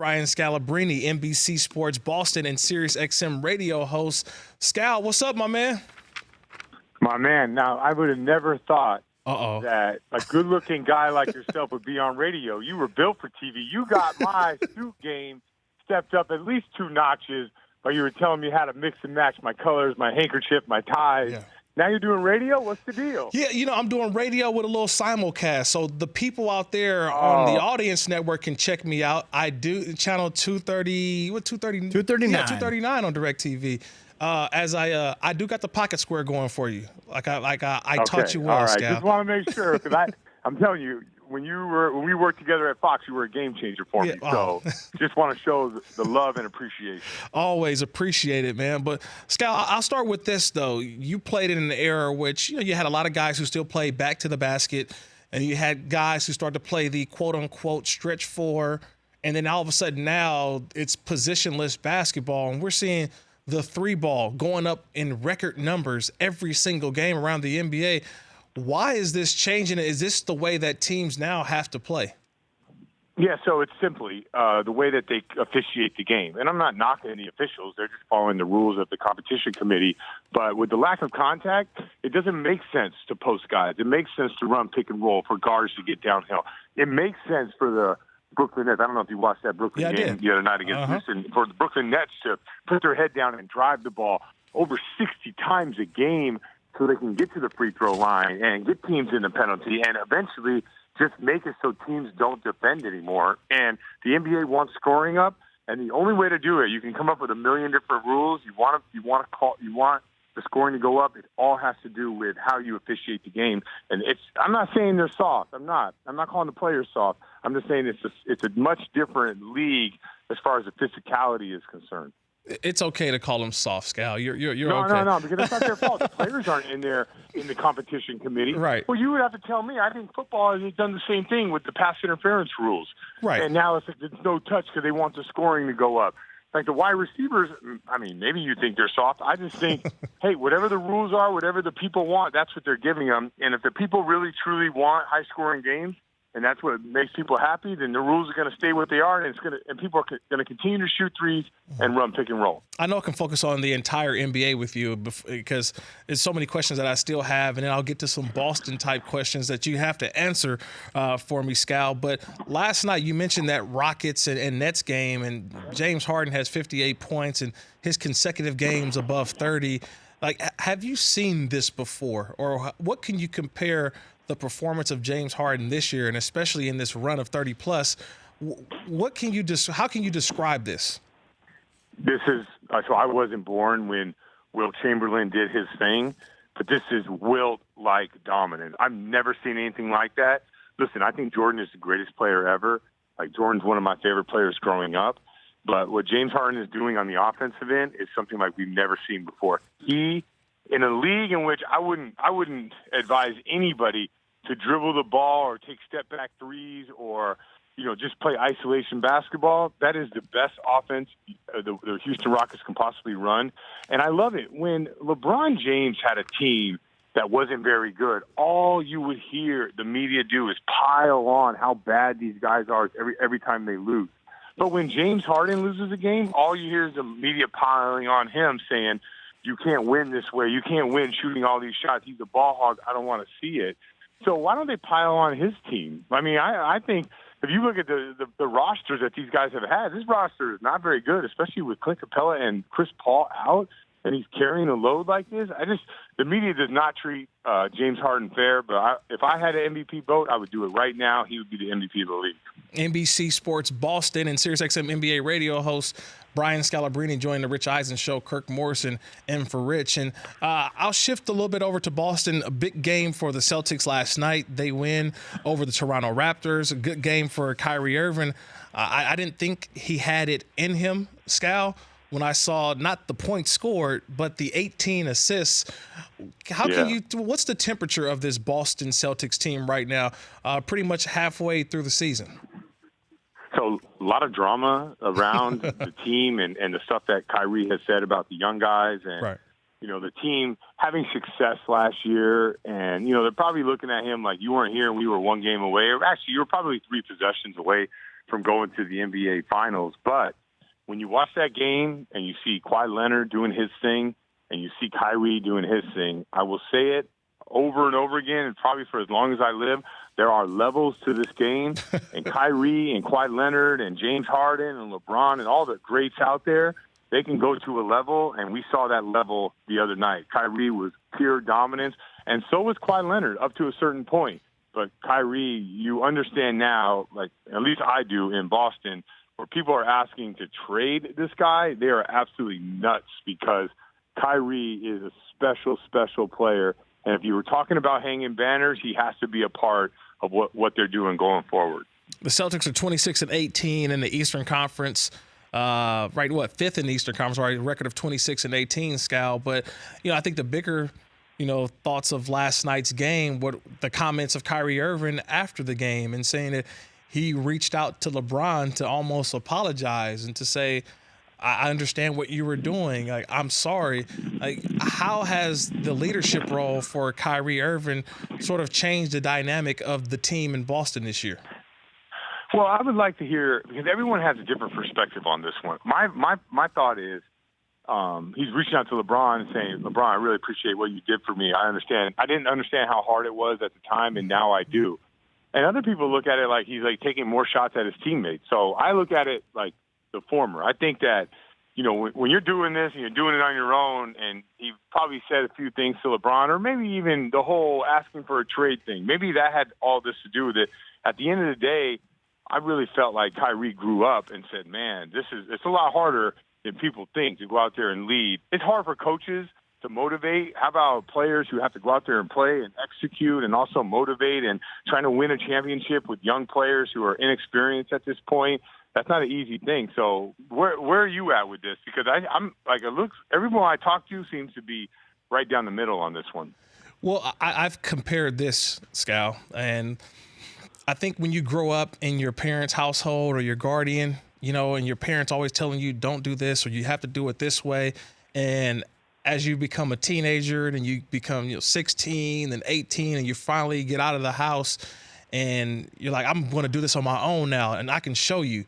Brian Scalabrine, NBC Sports Boston and Sirius XM radio host. Scal, what's up, my man? My man, now I would have never thought that a good-looking guy like yourself would be on radio. You were built for TV. You got my suit game stepped up at least 2 notches, but you were telling me how to mix and match my colors, my handkerchief, my ties. Yeah. Now you're doing radio? What's the deal? Yeah, I'm doing radio with a little simulcast. So the people out there on the Audience Network can check me out. I do channel 230, 239. Yeah, 239 on DirecTV. As I do got the pocket square going for you. Like I taught you well, all right. Scal. Just want to make sure, because I'm telling you, when we worked together at Fox, you were a game changer for me. So just want to show the love and appreciation. Always appreciate it, man. But Scal, I'll start with this though. You played in an era which you had a lot of guys who still play back to the basket, and you had guys who started to play the quote unquote stretch 4, and then all of a sudden now it's positionless basketball, and we're seeing the 3-ball going up in record numbers every single game around the NBA. Why is this changing? Is this the way that teams now have to play? Yeah, so it's simply the way that they officiate the game. And I'm not knocking the officials. They're just following the rules of the competition committee. But with the lack of contact, it doesn't make sense to post guys. It makes sense to run pick and roll for guards to get downhill. It makes sense for the Brooklyn Nets. I don't know if you watched that Brooklyn game the other night against Houston. For the Brooklyn Nets to put their head down and drive the ball over 60 times a game so they can get to the free throw line and get teams in the penalty and eventually just make it so teams don't defend anymore. And the NBA wants scoring up, and the only way to do it, you can come up with a million different rules. You want the scoring to go up. It all has to do with how you officiate the game. And I'm not saying they're soft. I'm not calling the players soft. I'm just saying it's a much different league as far as the physicality is concerned. It's okay to call them soft, Scal. You're okay. No, because it's not their fault. The players aren't in the competition committee. Right. Well, you would have to tell me. I think football has done the same thing with the pass interference rules. Right. And now it's no touch because they want the scoring to go up. Like the wide receivers, I mean, maybe you think they're soft. I just think, hey, whatever the rules are, whatever the people want, that's what they're giving them. And if the people really, truly want high-scoring games, and that's what makes people happy, then the rules are going to stay what they are, and people are going to continue to shoot threes and run pick and roll. I know I can focus on the entire NBA with you because there's so many questions that I still have, and then I'll get to some Boston-type questions that you have to answer for me, Scal. But last night you mentioned that Rockets and Nets game, and James Harden has 58 points and his consecutive games above 30. Like, have you seen this before, or what can you compare the performance of James Harden this year, and especially in this run of 30-plus, how can you describe this? This is so I wasn't born when Wilt Chamberlain did his thing, but this is Wilt-like dominant. I've never seen anything like that. Listen, I think Jordan is the greatest player ever. Like, Jordan's one of my favorite players growing up. But what James Harden is doing on the offensive end is something like we've never seen before. In a league in which I wouldn't advise anybody to dribble the ball or take step-back threes or, just play isolation basketball. That is the best offense the Houston Rockets can possibly run. And I love it. When LeBron James had a team that wasn't very good, all you would hear the media do is pile on how bad these guys are every time they lose. But when James Harden loses a game, all you hear is the media piling on him saying, you can't win this way. You can't win shooting all these shots. He's a ball hog. I don't want to see it. So why don't they pile on his team? I mean, I think if you look at the rosters that these guys have had, this roster is not very good, especially with Clint Capella and Chris Paul out, and he's carrying a load like this. The media does not treat James Harden fair, but if I had an MVP vote, I would do it right now. He would be the MVP of the league. NBC Sports Boston and SiriusXM NBA radio host Brian Scalabrine joined the Rich Eisen show, Kirk Morrison in for Rich. And I'll shift a little bit over to Boston. A big game for the Celtics last night. They win over the Toronto Raptors. A good game for Kyrie Irving. I didn't think he had it in him, Scal, when I saw not the points scored, but the 18 assists. What's the temperature of this Boston Celtics team right now, pretty much halfway through the season? So a lot of drama around the team and the stuff that Kyrie has said about the young guys and, the team having success last year. And, they're probably looking at him like, you weren't here and we were one game away. Or actually, you were probably 3 possessions away from going to the NBA Finals. But when you watch that game and you see Kawhi Leonard doing his thing and you see Kyrie doing his thing, I will say it over and over again, and probably for as long as I live, there are levels to this game. And Kyrie and Kawhi Leonard and James Harden and LeBron and all the greats out there, they can go to a level, and we saw that level the other night. Kyrie was pure dominance, and so was Kawhi Leonard up to a certain point. But Kyrie, you understand now, like at least I do in Boston, where people are asking to trade this guy, they are absolutely nuts because Kyrie is a special, special player. And if you were talking about hanging banners, he has to be a part of what they're doing going forward. The Celtics are 26-18 in the Eastern Conference. Fifth in the Eastern Conference, right? A record of 26-18, Scal. But, I think the bigger, thoughts of last night's game were the comments of Kyrie Irving after the game and saying that he reached out to LeBron to almost apologize and to say, I understand what you were doing. Like, I'm sorry. Like, how has the leadership role for Kyrie Irving sort of changed the dynamic of the team in Boston this year? Well, I would like to hear, because everyone has a different perspective on this one. My thought is he's reaching out to LeBron and saying, LeBron, I really appreciate what you did for me. I understand. I didn't understand how hard it was at the time, and now I do. And other people look at it like he's like taking more shots at his teammates. So I look at it like the former. I think that, when you're doing this and you're doing it on your own, and he probably said a few things to LeBron, or maybe even the whole asking for a trade thing, maybe that had all this to do with it. At the end of the day, I really felt like Kyrie grew up and said, man, it's a lot harder than people think to go out there and lead. It's hard for coaches to motivate. How about players who have to go out there and play and execute and also motivate and trying to win a championship with young players who are inexperienced at this point? That's not an easy thing. So where are you at with this? Because I'm like, it looks, everyone I talk to seems to be right down the middle on this one. Well, I've compared this, Scal, and I think when you grow up in your parents' household or your guardian, and your parents always telling you don't do this or you have to do it this way, and as you become a teenager and you become 16 and 18 and you finally get out of the house and you're like, I'm going to do this on my own now and I can show you.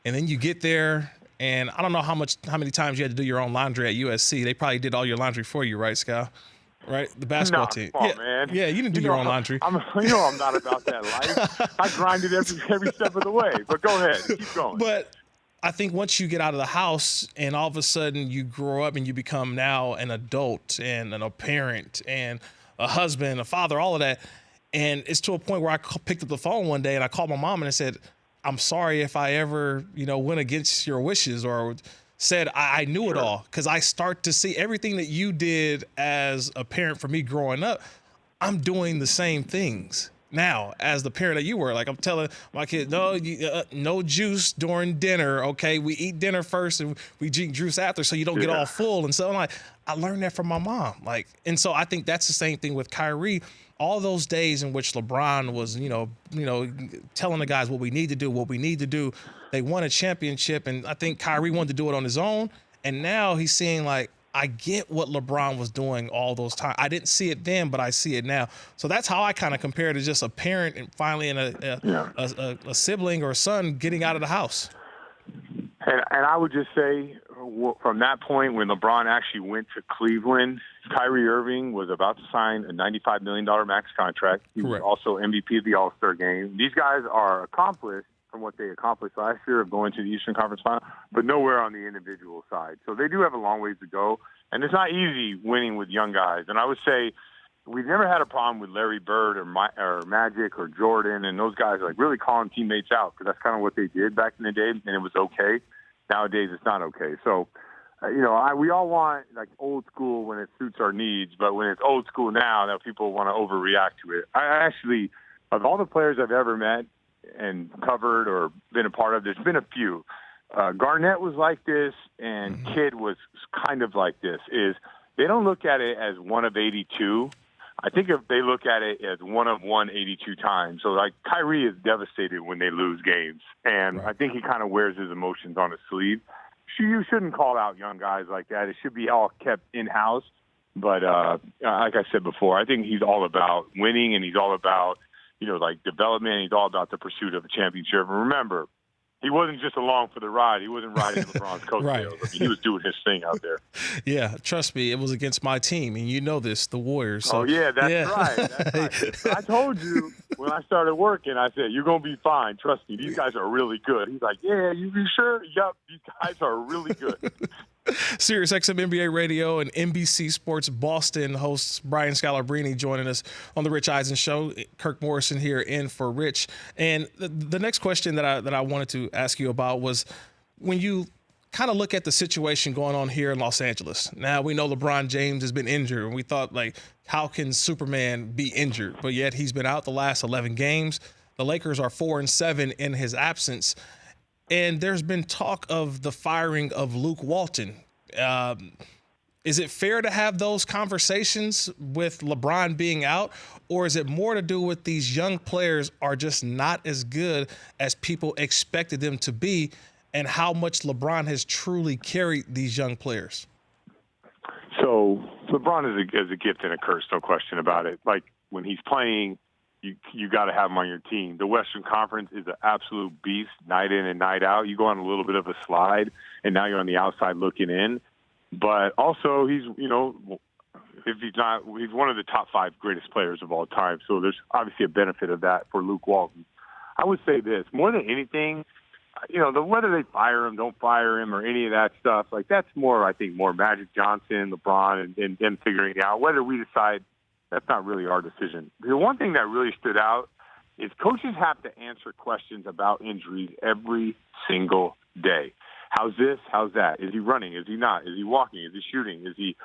And then you get there, and I don't know how many times you had to do your own laundry at USC. They probably did all your laundry for you, right, Scal? Right, the basketball team. Come on, man. Yeah, you didn't do your own laundry. I'm not about that life. I grinded every step of the way. But go ahead, keep going. But I think once you get out of the house and all of a sudden you grow up and you become now an adult and a parent and a husband, a father, all of that, and it's to a point where I picked up the phone one day and I called my mom and I said, I'm sorry if I ever, went against your wishes or said I knew it all, because I start to see everything that you did as a parent for me growing up. I'm doing the same things now as the parent that you were. Like, I'm telling my kid, no juice during dinner. Okay, we eat dinner first and we drink juice after, so you don't get all full. And so I'm like, I learned that from my mom. Like, and so I think that's the same thing with Kyrie. All those days in which LeBron was, telling the guys what we need to do. They won a championship, and I think Kyrie wanted to do it on his own. And now he's seeing, like, I get what LeBron was doing all those times. I didn't see it then, but I see it now. So that's how I kind of compare it to just a parent and finally a sibling or a son getting out of the house. And I would just say, from that point when LeBron actually went to Cleveland, Kyrie Irving was about to sign a $95 million max contract. He was also MVP of the All-Star game. These guys are accomplished from what they accomplished last year of going to the Eastern Conference Final, but nowhere on the individual side. So they do have a long ways to go, and it's not easy winning with young guys. And I would say we've never had a problem with Larry Bird or Magic or Jordan and those guys like really calling teammates out, because that's kind of what they did back in the day, and it was okay. Nowadays, it's not okay. So, we all want like old school when it suits our needs, but when it's old school now, that people want to overreact to it. I actually, of all the players I've ever met and covered or been a part of, there's been a few. Garnett was like this, and Kidd was kind of like this. Is they don't look at it as one of 82. I think if they look at it as one of 182 times. So, like, Kyrie is devastated when they lose games. And I think he kind of wears his emotions on his sleeve. You shouldn't call out young guys like that. It should be all kept in-house. But like I said before, I think he's all about winning, and he's all about, development. He's all about the pursuit of a championship. And remember, he wasn't just along for the ride. He wasn't riding LeBron's coattails. Right. I mean, he was doing his thing out there. Yeah, trust me, it was against my team, and you know this, the Warriors. So, Oh, yeah, that's right. That's right. But I told you when I started working, I said, you're going to be fine. Trust me, these guys are really good. He's like, yeah, you be sure? Yup, these guys are really good. Sirius XM NBA Radio and NBC Sports Boston hosts Brian Scalabrine joining us on the Rich Eisen Show. Kirk Morrison here in for Rich. And the next question that I wanted to ask you about was when you kind of look at the situation going on here in Los Angeles. Now we know LeBron James has been injured, and we thought, like, how can Superman be injured? But yet he's been out the last 11 games. The Lakers are 4-7 in his absence. And there's been talk of the firing of Luke Walton. Is it fair to have those conversations with LeBron being out, or is it more to do with these young players are just not as good as people expected them to be, and how much LeBron has truly carried these young players? So LeBron is a gift and a curse, no question about it. Like, when he's playing, you got to have him on your team. The Western Conference is an absolute beast night in and night out. You go on a little bit of a slide, and now you're on the outside looking in. But also, he's if he's not, he's one of the top 5 greatest players of all time. So there's obviously a benefit of that for Luke Walton. I would say this, more than anything, whether they fire him, don't fire him, or any of that stuff, like, that's more, I think, more Magic Johnson, LeBron, and them figuring it out. Whether we decide, that's not really our decision. The one thing that really stood out is coaches have to answer questions about injuries every single day. How's this? How's that? Is he running? Is he not? Is he walking? Is he shooting? Is he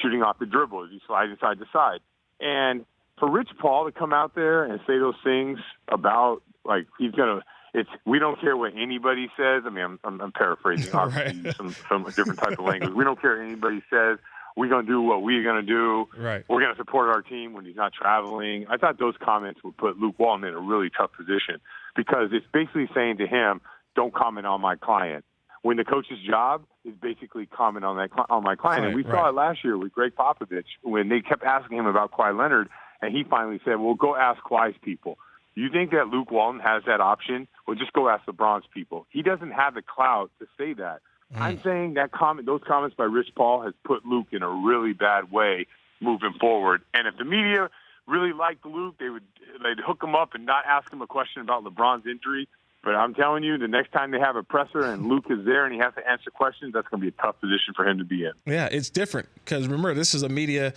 shooting off the dribble? Is he sliding side to side? And for Rich Paul to come out there and say those things about, like, we don't care what anybody says. I mean, I'm paraphrasing, obviously, Right. some different type of language. We don't care what anybody says. We're going to do what we're going to do. Right. We're going to support our team when he's not traveling. I thought those comments would put Luke Walton in a really tough position, because it's basically saying to him, don't comment on my client. When the coach's job is basically comment on my client. Right, And we saw it last year with Greg Popovich when they kept asking him about Kawhi Leonard, and he finally said, well, go ask Kawhi's people. You think that Luke Walton has that option? Well, just go ask LeBron's people. He doesn't have the clout to say that. I'm saying that those comments by Rich Paul has put Luke in a really bad way moving forward. And if the media really liked Luke, they'd hook him up and not ask him a question about LeBron's injury. But I'm telling you, the next time they have a presser and Luke is there and he has to answer questions, that's going to be a tough position for him to be in. Yeah, it's different because, remember, this is a media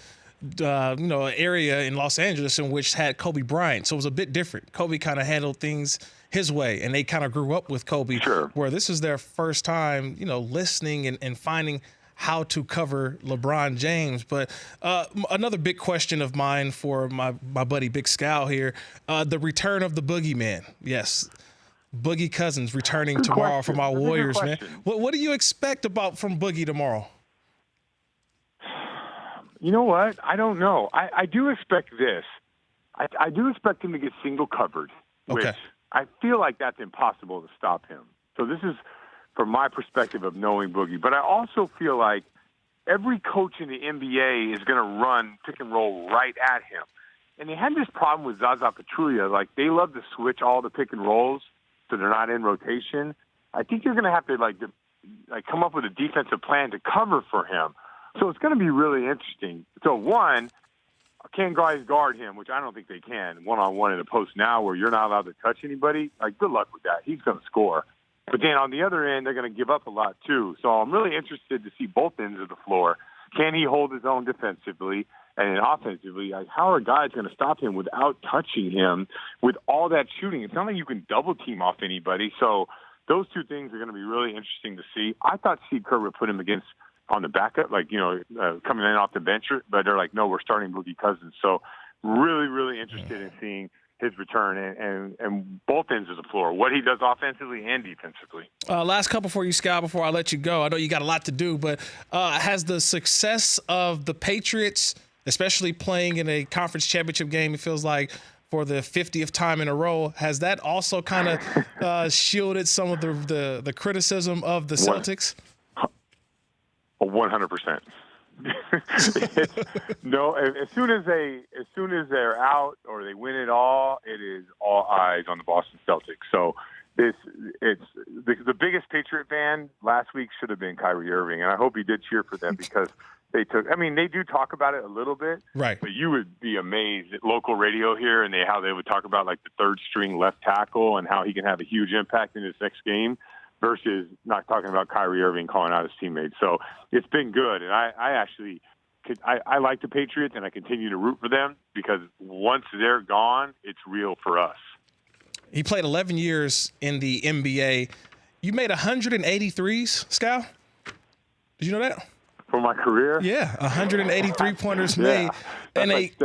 area in Los Angeles in which had Kobe Bryant. So it was a bit different. Kobe kind of handled things his way, and they kind of grew up with Kobe. Sure. Where this is their first time, listening and finding how to cover LeBron James. But another big question of mine for my buddy Big Scal here, the return of the boogeyman. Yes. Boogie Cousins returning Good tomorrow question. for my That's a good Warriors, man. question. What do you expect from Boogie tomorrow? You know what? I don't know. I do expect this. I do expect him to get single covered, which Okay. I feel like that's impossible to stop him. So this is from my perspective of knowing Boogie. But I also feel like every coach in the NBA is going to run pick and roll right at him. And they had this problem with Zaza Pachulia. Like, they love to switch all the pick and rolls so they're not in rotation. I think you're going to have to come up with a defensive plan to cover for him. So it's going to be really interesting. So, one, can guys guard him, which I don't think they can, one-on-one in the post now where you're not allowed to touch anybody? Like, good luck with that. He's going to score. But then on the other end, they're going to give up a lot too. So I'm really interested to see both ends of the floor. Can he hold his own defensively? And then offensively, like, how are guys going to stop him without touching him with all that shooting? It's not like you can double team off anybody. So those two things are going to be really interesting to see. I thought Steve Kerr would put him on the backup, coming in off the bench, but they're like, no, we're starting Boogie Cousins. So really, really interested in seeing his return and both ends of the floor, what he does offensively and defensively. Last couple for you, Scott, before I let you go. I know you got a lot to do, but has the success of the Patriots, especially playing in a conference championship game, it feels like for the 50th time in a row, has that also kind of shielded some of the criticism of the Celtics? 100%. No, as soon as they're out or they win it all, it is all eyes on the Boston Celtics. So it's the biggest Patriot fan last week should have been Kyrie Irving, and I hope he did cheer for them because they do talk about it a little bit, right? But you would be amazed at local radio here and how they would talk about like the third string left tackle and how he can have a huge impact in his next game versus not talking about Kyrie Irving calling out his teammates. So it's been good, and I like the Patriots, and I continue to root for them because once they're gone, it's real for us. He played 11 years in the NBA. You made 183s, Scal? Did you know that? For my career? Yeah, 183 pointers made. That's and like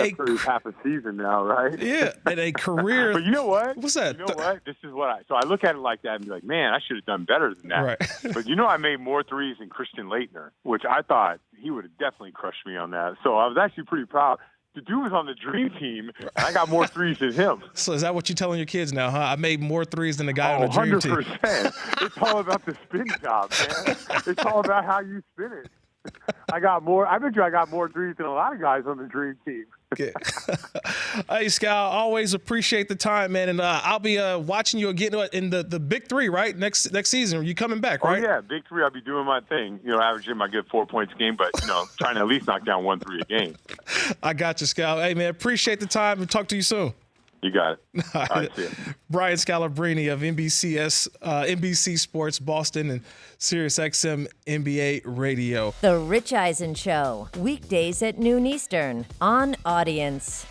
half a season now, right? Yeah, and a career. But you know what? What's that? You know what? This is what so I look at it like that and be like, man, I should have done better than that. Right. But I made more threes than Christian Laettner, which I thought he would have definitely crushed me on that. So I was actually pretty proud. The dude was on the dream team, and I got more threes than him. So is that what you're telling your kids now, huh? I made more threes than the guy on the dream 100%. team. 100%. It's all about the spin job, man. It's all about how you spin it. I bet you I got more threes than a lot of guys on the dream team. Okay. Hey, Scal, always appreciate the time, man. And I'll be watching you again in the Big Three, right? Next season. You coming back, right? Oh, yeah. Big Three, I'll be doing my thing. Averaging my good 4 points a game, but, trying to at least knock down 1 3 a game. I got you, Scal. Hey, man, appreciate the time and talk to you soon. You got it. All right, see ya. Brian Scalabrine of NBC Sports Boston and SiriusXM NBA Radio. The Rich Eisen Show, weekdays at noon Eastern on Audience.